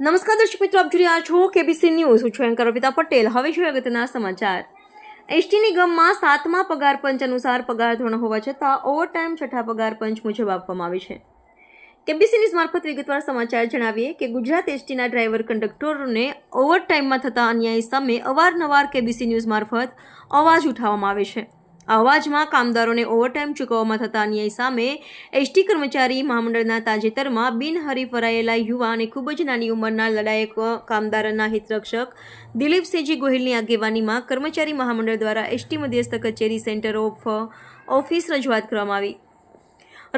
નમસ્કાર દર્શક મિત્રો, આપ જોઈ રહ્યા છો કેબીસી ન્યૂઝ. હું છું એન્કર અર્પિતા પટેલ. હવે જોઈએ અગત્યના સમાચાર. એસટી નિગમમાં 7મા પગાર પંચ અનુસાર પગાર ધોરણ હોવા છતાં ઓવરટાઈમ 6ઠા પગાર પંચ મુજબ આપવામાં આવે છે. કેબીસી ન્યૂઝ મારફત વિગતવાર સમાચાર જણાવીએ કે ગુજરાત એસટીના ડ્રાઈવર કંડક્ટરોને ઓવરટાઈમમાં થતા અન્યાય સામે અવારનવાર કેબીસી ન્યૂઝ મારફત અવાજ ઉઠાવવામાં આવે છે. આ અવાજમાં કામદારોને ઓવરટાઈમ ચૂકવવામાં થતા અન્યાય સામે એસટી કર્મચારી મહામંડળના તાજેતરમાં બિનહરીફ ભરાયેલા યુવા અને ખૂબ જ નાની ઉંમરના લડાયક કામદારોના હિતરક્ષક દિલીપસિંહજી ગોહિલની આગેવાનીમાં કર્મચારી મહામંડળ દ્વારા એસટી મધ્યસ્થ કચેરી સેન્ટર ઓફિસ રજૂઆત કરવામાં આવી.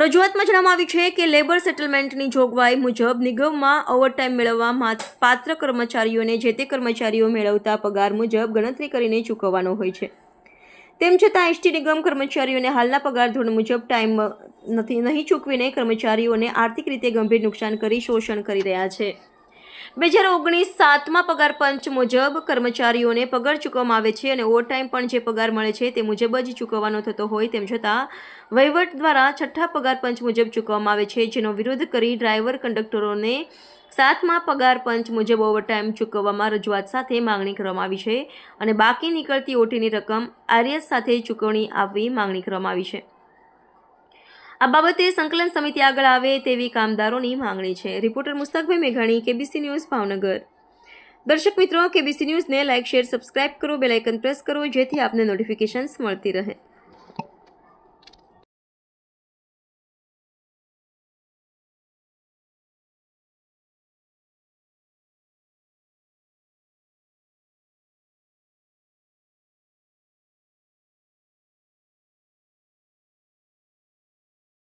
રજૂઆતમાં જણાવવામાં આવ્યું છે કે લેબર સેટલમેન્ટની જોગવાઈ મુજબ નિગમમાં ઓવરટાઈમ મેળવવા પાત્ર કર્મચારીઓને જે તે કર્મચારીઓ મેળવતા પગાર મુજબ ગણતરી કરીને ચૂકવવાનો હોય છે. તેમ છતાં એસટી નિગમ કર્મચારીઓને હાલના પગાર ધોરણ મુજબ ટાઈમ નહીં ચૂકવીને કર્મચારીઓને આર્થિક રીતે ગંભીર નુકસાન કરી શોષણ કરી રહ્યા છે. 2019 7મા પગાર પંચ મુજબ કર્મચારીઓને પગાર ચૂકવવામાં આવે છે અને ઓવરટાઈમ પણ જે પગાર મળે છે તે મુજબ જ ચૂકવવાનો થતો હોય તેમ છતાં વહીવટ દ્વારા 6ઠા પગાર પંચ મુજબ ચૂકવવામાં આવે છે, જેનો વિરોધ કરી ડ્રાઈવર કંડક્ટરોને 7મા પગાર પંચ મુજબ ઓવરટાઈમ ચૂકવવામાં રજૂઆત સાથે માંગણી કરવામાં આવી છે અને બાકી નીકળતી ઓટીની રકમ આરએસ સાથે ચૂકવણી આપવી માંગણી કરવામાં આવી છે. આ બાબતે સંકલન સમિતિ આગળ આવે તેવી કામદારોની માંગણી છે. રિપોર્ટર મુસ્તાકભાઈ મેઘાણી, કેબીસી ન્યૂઝ, ભાવનગર. દર્શક મિત્રો, કેબીસી ન્યૂઝને લાઇક, શેર, સબસ્ક્રાઇબ કરો, બેલ આઇકન પ્રેસ કરો જેથી આપને નોટિફિકેશન્સ મળતી રહે.